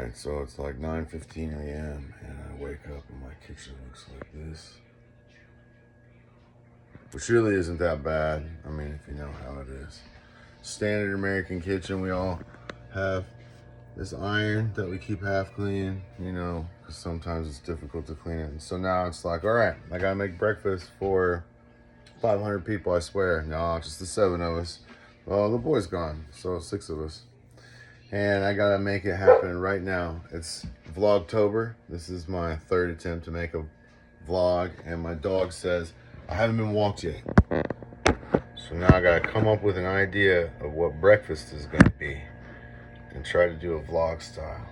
Alright, so it's like 9:15 a.m. and I wake up and my kitchen looks like this. Which really isn't that bad. I mean, if you know how it is. Standard American kitchen, we all have this iron that we keep half clean, you know, because sometimes it's difficult to clean it. And so now it's like, all right, I gotta make breakfast for 500 people, I swear. No, just the 7 of us. Well, the boy's gone, so 6 of us. And I gotta make it happen right now. It's Vlogtober. This is my 3rd attempt to make a vlog, and my dog says, I haven't been walked yet. So now I gotta come up with an idea of what breakfast is gonna be and try to do a vlog style.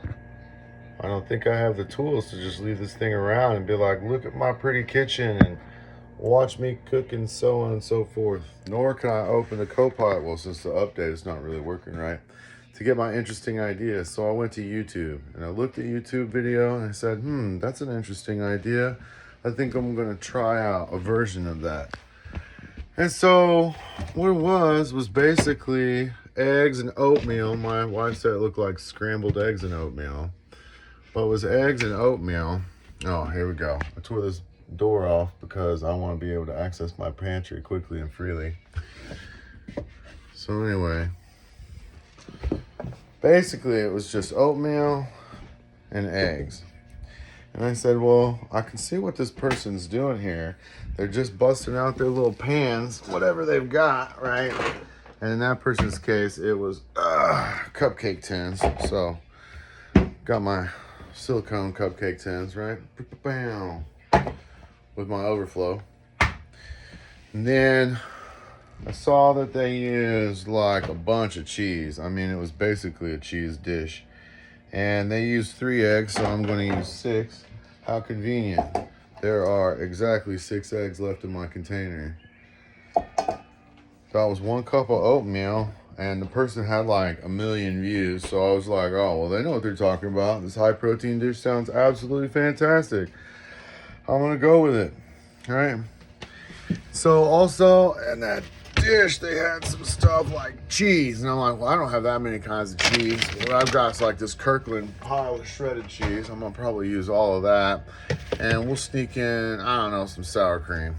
I don't think I have the tools to just leave this thing around and be like, look at my pretty kitchen and watch me cook and so on and so forth. Nor can I open the Copilot, well, since the update is not really working right, to get my interesting ideas. So I went to YouTube and I looked at YouTube video and I said, that's an interesting idea. I think I'm gonna try out a version of that. And so what it was basically eggs and oatmeal. My wife said it looked like scrambled eggs and oatmeal, but it was eggs and oatmeal. Oh, here we go. I tore this door off because I want to be able to access my pantry quickly and freely. So anyway, basically it was just oatmeal and eggs. And I said, well, I can see what this person's doing here. They're just busting out their little pans, whatever they've got, right? And in that person's case, it was cupcake tins. So, got my silicone cupcake tins, right? Bam, with my overflow. And then I saw that they used like a bunch of cheese. I mean, it was basically a cheese dish. And they used 3 eggs, so I'm going to use 6. How convenient. There are exactly 6 eggs left in my container. That was 1 cup of oatmeal, and the person had like 1 million views, so I was like, oh, well, they know what they're talking about. This high protein dish sounds absolutely fantastic. I'm going to go with it, all right? So also, in that dish, they had some stuff like cheese, and I'm like, well, I don't have that many kinds of cheese. What I've got is like this Kirkland pile of shredded cheese. I'm gonna probably use all of that, and we'll sneak in, I don't know, some sour cream.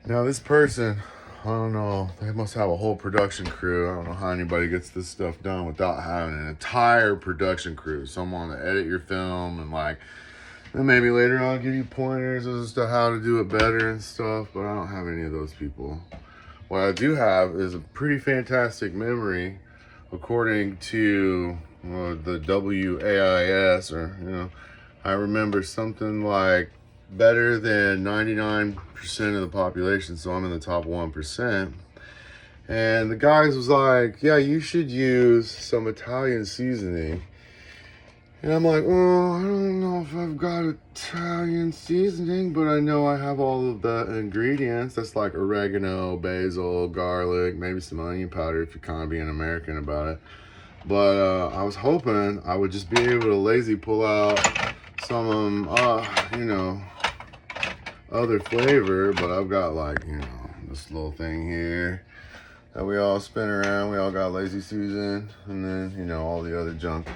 Now this person, I don't know, they must have a whole production crew. I don't know how anybody gets this stuff done without having an entire production crew, someone to edit your film and like, and maybe later I'll give you pointers as to how to do it better and stuff, but I don't have any of those people. What I do have is a pretty fantastic memory, according to the WAIS, or, you know, I remember something like better than 99% of the population, so I'm in the top 1%. And the guys was like, yeah, you should use some Italian seasoning. And I'm like, well, I don't know if I've got Italian seasoning, but I know I have all of the ingredients. That's like oregano, basil, garlic, maybe some onion powder if you're kind of being American about it. But I was hoping I would just be able to lazy pull out some, you know, other flavor. But I've got like, you know, this little thing here that we all spin around. We all got lazy Susan, and then, you know, all the other junk.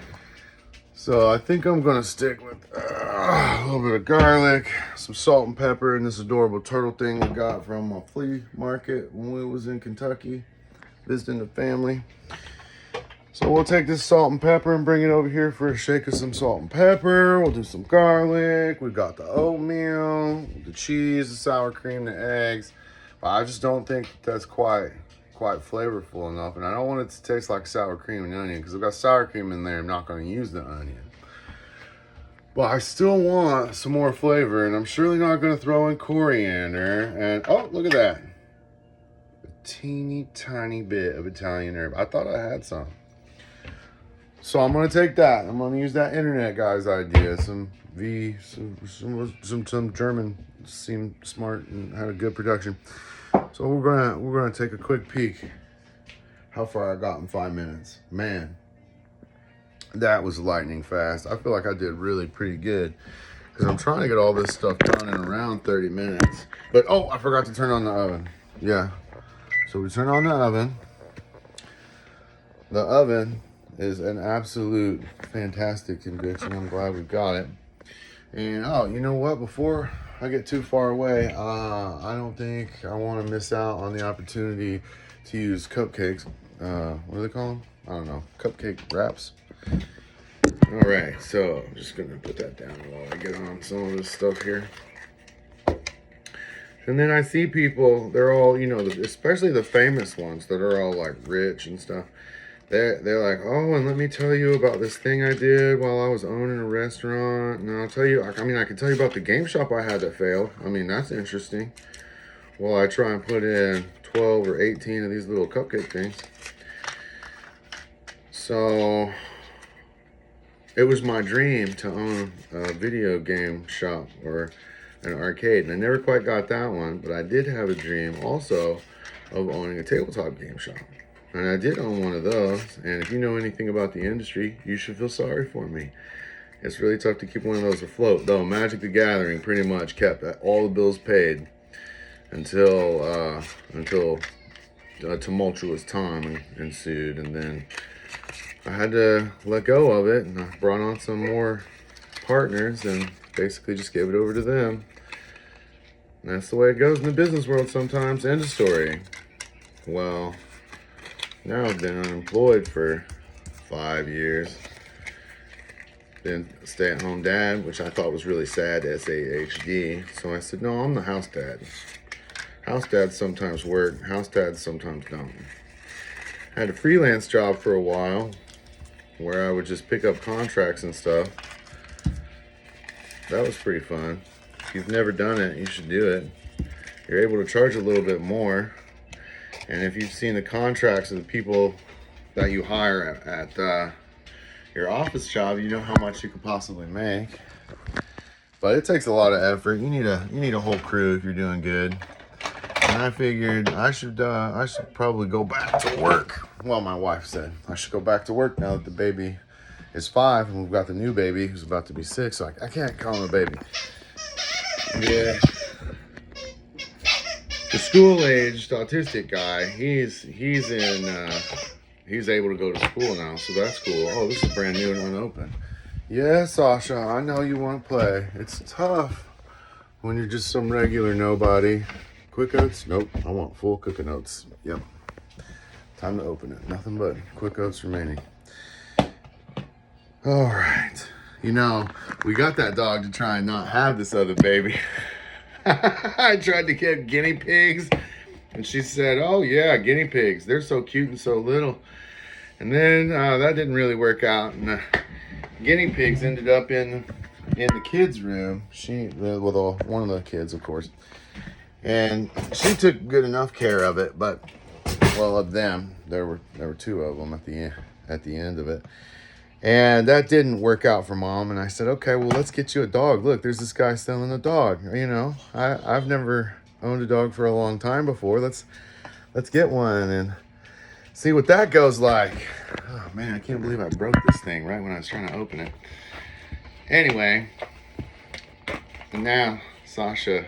So I think I'm gonna stick with a little bit of garlic, some salt and pepper, and this adorable turtle thing we got from a flea market when we was in Kentucky, visiting the family. So we'll take this salt and pepper and bring it over here for a shake of some salt and pepper. We'll do some garlic. We've got the oatmeal, the cheese, the sour cream, the eggs. But I just don't think that's quite flavorful enough, and I don't want it to taste like sour cream and onion, because I've got sour cream in there. I'm not going to use the onion, but I still want some more flavor, and I'm surely not going to throw in coriander. And oh, look at that, a teeny tiny bit of Italian herb. I thought I had some, so I'm going to take that. I'm going to use that internet guy's idea. Some German seemed smart and had a good production. So we're gonna take a quick peek how far I got in 5 minutes. Man, that was lightning fast. I feel like I did really pretty good, because I'm trying to get all this stuff done in around 30 minutes. But oh, I forgot to turn on the oven. Yeah, so we turn on the oven. The oven is an absolute fantastic conviction. I'm glad we got it. And oh, you know what? Before I get too far away, I don't think I want to miss out on the opportunity to use cupcakes. What do they call them? I don't know. Cupcake wraps. All right, so I'm just gonna put that down while I get on some of this stuff here. And then I see people, they're all, you know, especially the famous ones that are all like rich and stuff. They're like, oh, and let me tell you about this thing I did while I was owning a restaurant. And I'll tell you, I mean, I can tell you about the game shop I had that failed. I mean, that's interesting. Well, I try and put in 12 or 18 of these little cupcake things. So it was my dream to own a video game shop or an arcade. And I never quite got that one, but I did have a dream also of owning a tabletop game shop. And I did own one of those. And if you know anything about the industry, you should feel sorry for me. It's really tough to keep one of those afloat. Though Magic the Gathering pretty much kept all the bills paid until a tumultuous time ensued. And then I had to let go of it. And I brought on some more partners and basically just gave it over to them. And that's the way it goes in the business world sometimes. End of story. Well, now I've been unemployed for 5 years. Been a stay-at-home dad, which I thought was really sad, SAHD. So I said, no, I'm the house dad. House dads sometimes work, house dads sometimes don't. I had a freelance job for a while where I would just pick up contracts and stuff. That was pretty fun. If you've never done it, you should do it. You're able to charge a little bit more. And if you've seen the contracts of the people that you hire at your office job, you know how much you could possibly make. But it takes a lot of effort. You need a whole crew if you're doing good. And I figured I should probably go back to work. Well, my wife said I should go back to work now that the baby is 5 and we've got the new baby who's about to be 6. So I can't call him a baby. Yeah. The school-aged autistic guy, he's able to go to school now, so that's cool. Oh, this is brand new and unopened. Yeah, Sasha, I know you want to play. It's tough when you're just some regular nobody. Quick Oats? Nope, I want full Cooking Oats. Yep. Time to open it. Nothing but Quick Oats remaining. All right. You know, we got that dog to try and not have this other baby. I tried to get guinea pigs, and she said, oh yeah, guinea pigs. They're so cute and so little. And then that didn't really work out, and the guinea pigs ended up in the kids' room. One of the kids, of course. And she took good enough care of it, but, well, of them. There were 2 of them at the end of it. And that didn't work out for Mom. And I said, okay, well, let's get you a dog. Look, there's this guy selling a dog. You know, I've never owned a dog for a long time before. Let's get one and see what that goes like. Oh, man, I can't believe I broke this thing right when I was trying to open it. Anyway, and now Sasha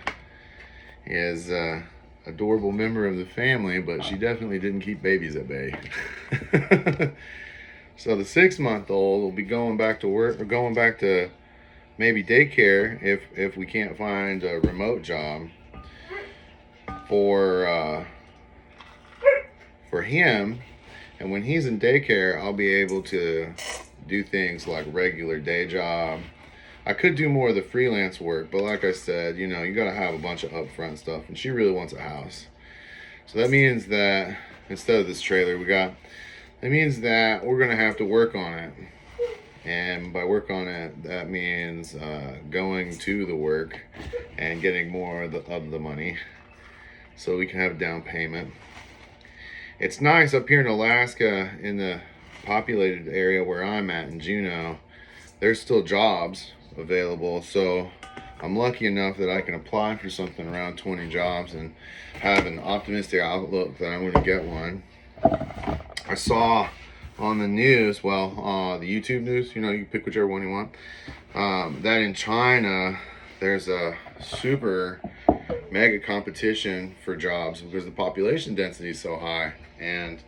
is an adorable member of the family, but she definitely didn't keep babies at bay. So the 6-month-old will be going back to work or going back to maybe daycare if we can't find a remote job for him. And when he's in daycare, I'll be able to do things like regular day job. I could do more of the freelance work, but like I said, you know, you got to have a bunch of upfront stuff, and she really wants a house. So that means that instead of this trailer that means that we're going to have to work on it. And by work on it, that means going to the work and getting more of the money so we can have a down payment. It's nice up here in Alaska, in the populated area where I'm at in Juneau, there's still jobs available. So I'm lucky enough that I can apply for something around 20 jobs and have an optimistic outlook that I'm going to get one. I saw on the news, the YouTube news, you know, you pick whichever one you want, that in China, there's a super mega competition for jobs because the population density is so high. And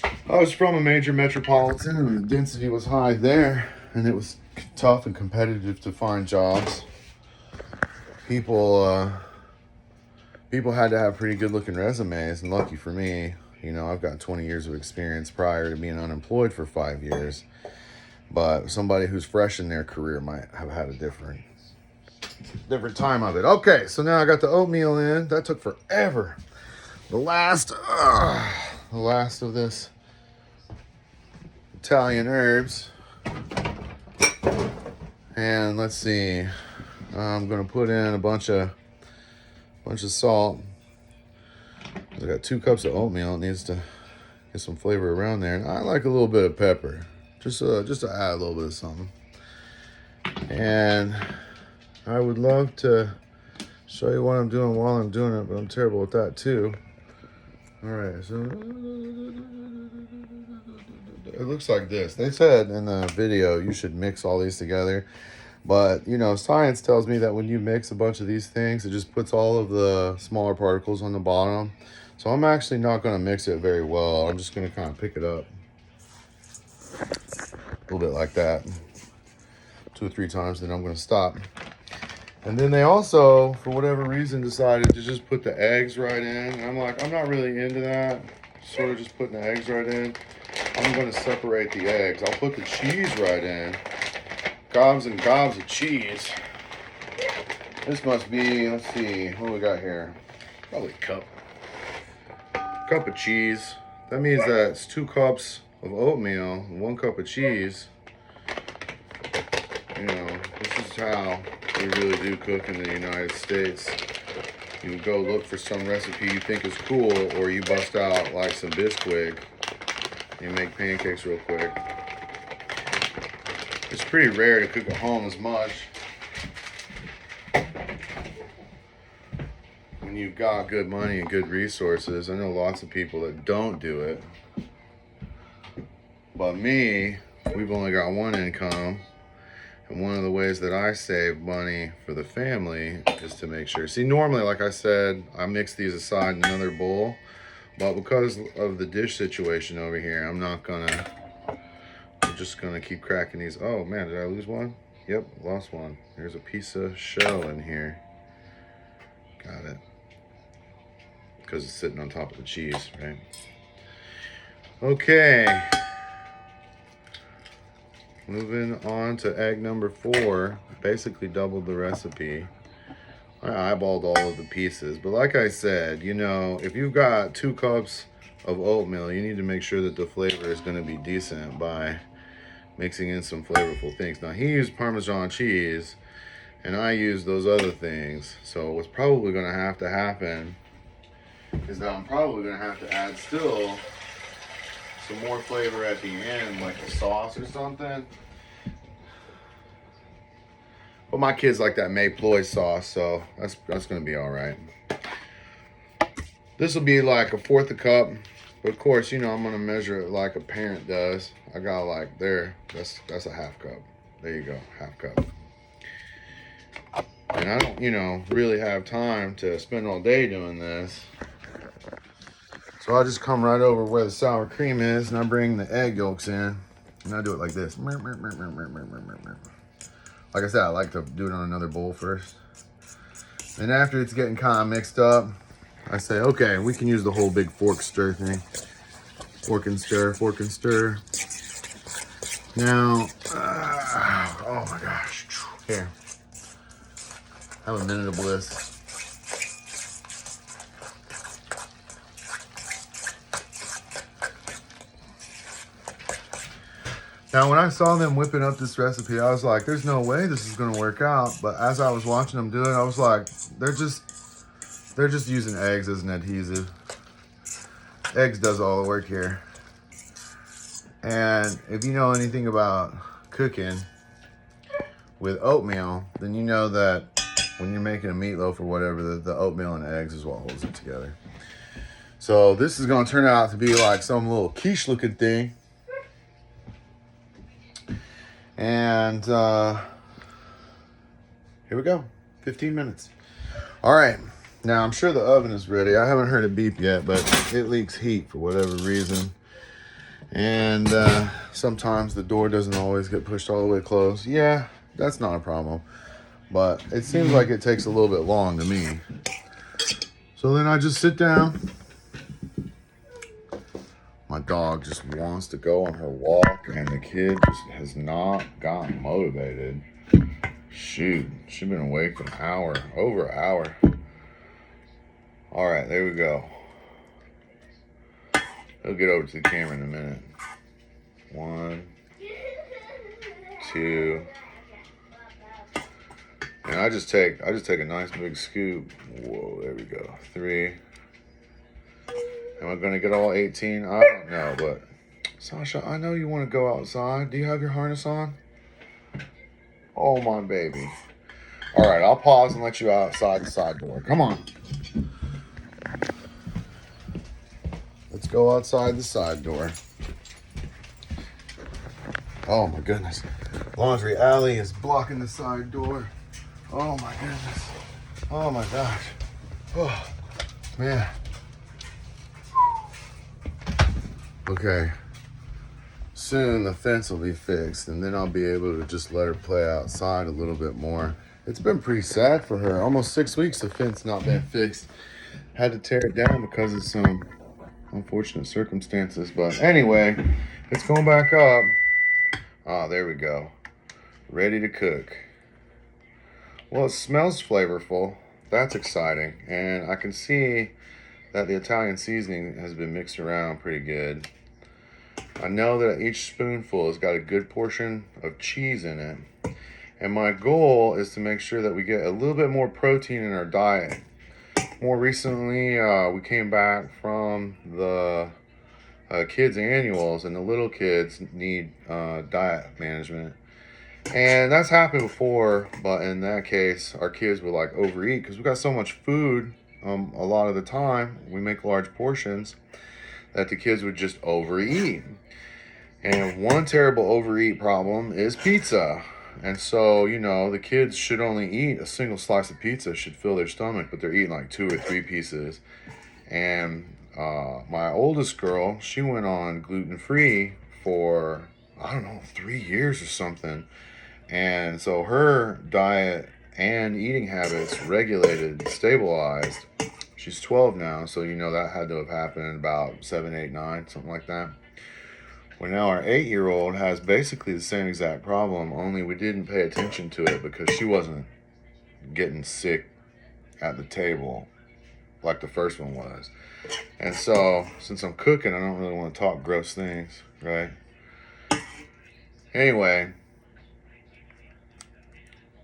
I was from a major metropolitan and the density was high there, and it was tough and competitive to find jobs. People had to have pretty good looking resumes, and lucky for me, you know, I've got 20 years of experience prior to being unemployed for 5 years. But somebody who's fresh in their career might have had a different time of it. Okay, so now I got the oatmeal in. That took forever. The last of this Italian herbs. And let's see. I'm gonna put in a bunch of salt. I got 2 cups of oatmeal. It needs to get some flavor around there. And I like a little bit of pepper, just to add a little bit of something. And I would love to show you what I'm doing while I'm doing it, but I'm terrible at that too. All right, so it looks like this. They said in the video you should mix all these together, but you know, science tells me that when you mix a bunch of these things, it just puts all of the smaller particles on the bottom. So I'm actually not going to mix it very well. I'm just going to kind of pick it up a little bit like that, 2 or 3 times, then I'm going to stop. And then they also, for whatever reason, decided to just put the eggs right in. And I'm like, I'm not really into that. Sort of just putting the eggs right in. I'm going to separate the eggs. I'll put the cheese right in. Gobs and gobs of cheese. This must be, let's see, what do we got here? Probably a cup of cheese. That means that it's 2 cups of oatmeal and 1 cup of cheese. You know, this is how we really do cook in the United States. You go look for some recipe you think is cool, or you bust out like some Bisquick. You make pancakes real quick. It's pretty rare to cook at home as much when you've got good money and good resources. I know lots of people that don't do it. But me, we've only got one income. And one of the ways that I save money for the family is to make sure. See, normally, like I said, I mix these aside in another bowl. But because of the dish situation over here, I'm just gonna keep cracking these. Oh man, did I lose one? Yep, lost one. There's a piece of shell in here. Got it. Because it's sitting on top of the cheese, right? Okay. Moving on to egg number 4. Basically doubled the recipe. I eyeballed all of the pieces. But like I said, you know, if you've got 2 cups of oatmeal, you need to make sure that the flavor is going to be decent by mixing in some flavorful things. Now, he used Parmesan cheese, and I used those other things. So what's probably going to happen is that I'm probably going to have to add still some more flavor at the end, like a sauce or something. But my kids like that Mayploy sauce, so that's going to be all right. This will be like 1/4 a cup. But of course, you know, I'm going to measure it like a parent does. I got like there. That's a 1/2 cup. There you go, 1/2 cup. And I don't, you know, really have time to spend all day doing this. So I'll just come right over where the sour cream is, and I bring the egg yolks in, and I do it like this. Like I said, I like to do it on another bowl first. And after it's getting kind of mixed up, I say, okay, we can use the whole big fork stir thing. Fork and stir, fork and stir. Now, oh my gosh. Here. Have a minute of bliss. Now, when I saw them whipping up this recipe, I was like, there's no way this is going to work out. But as I was watching them do it, I was like, they're just using eggs as an adhesive. Eggs does all the work here. And if you know anything about cooking with oatmeal, then you know that when you're making a meatloaf or whatever, the oatmeal and eggs is what holds it together. So this is going to turn out to be like some little quiche looking thing. And here we go, 15 minutes. All right, now I'm sure the oven is ready. I haven't heard it beep yet, but it leaks heat for whatever reason. And sometimes the door doesn't always get pushed all the way closed. Yeah, that's not a problem. But it seems like it takes a little bit long to me. So then I just sit down. My dog just wants to go on her walk, and the kid just has not gotten motivated. Shoot, she's been awake an hour, over an hour. All right, there we go. He'll get over to the camera in a minute. 1, 2, and I just take a nice big scoop. Whoa, there we go. 3. Am I gonna get all 18? I don't know, but Sasha, I know you want to go outside. Do you have your harness on? Oh my baby. All right, I'll pause and let you outside the side door. Come on. Let's go outside the side door. Oh my goodness. Laundry Alley is blocking the side door. Oh my goodness. Oh my gosh. Oh, man. Okay. Soon the fence will be fixed, and then I'll be able to just let her play outside a little bit more. It's been pretty sad for her. Almost 6 weeks the fence not been fixed. Had to tear it down because of some unfortunate circumstances. But anyway, it's going back up. Ah, there we go. Ready to cook. Well, it smells flavorful. That's exciting. And I can see that the Italian seasoning has been mixed around pretty good. I know that each spoonful has got a good portion of cheese in it. And my goal is to make sure that we get a little bit more protein in our diet. More recently, we came back from the kids' annuals, and the little kids need diet management. And that's happened before, but in that case, our kids would like overeat because we got so much food a lot of the time. We make large portions that the kids would just overeat. And one terrible overeat problem is pizza. And so, you know, the kids should only eat a single slice of pizza, should fill their stomach, but they're eating like 2 or 3 pieces. And my oldest girl, she went on gluten-free for, I don't know, 3 years or something. And so her diet and eating habits regulated, stabilized. She's 12 now, so you know that had to have happened in about 7, 8, 9, something like that. Well, now our 8-year-old has basically the same exact problem, only we didn't pay attention to it because she wasn't getting sick at the table like the first one was. And so, since I'm cooking, I don't really want to talk gross things, right? Anyway,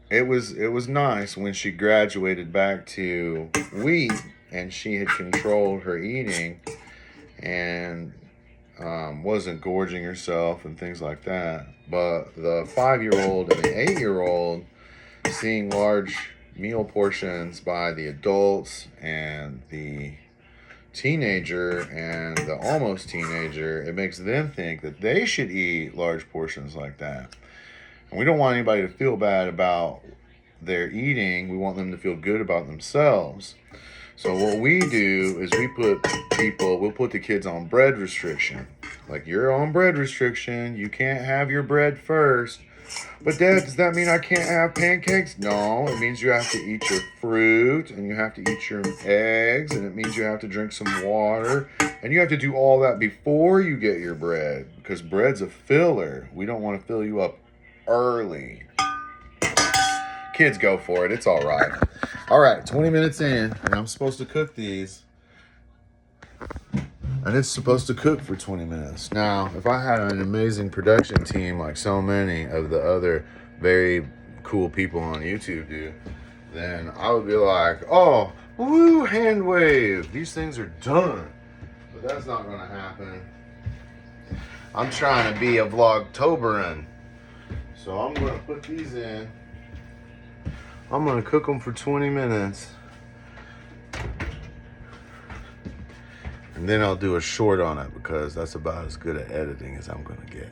it was nice when she graduated back to wheat and she had controlled her eating and wasn't gorging herself and things like that. But the 5-year-old and the 8-year-old, seeing large meal portions by the adults and the teenager and the almost teenager, it makes them think that they should eat large portions like that. And we don't want anybody to feel bad about their eating. We want them to feel good about themselves. So what we do is we'll put the kids on bread restriction. Like, you're on bread restriction. You can't have your bread first. But Dad, does that mean I can't have pancakes? No, it means you have to eat your fruit, and you have to eat your eggs, and it means you have to drink some water, and you have to do all that before you get your bread, because bread's a filler. We don't want to fill you up early. Kids, go for it. It's all right. All right, 20 minutes in, and I'm supposed to cook these. And it's supposed to cook for 20 minutes. Now, if I had an amazing production team like so many of the other very cool people on YouTube do, then I would be like, oh, woo, hand wave. These things are done. But that's not going to happen. I'm trying to be a vlogtoberin. So I'm going to put these in. I'm going to cook them for 20 minutes. And then I'll do a short on it because that's about as good at editing as I'm going to get.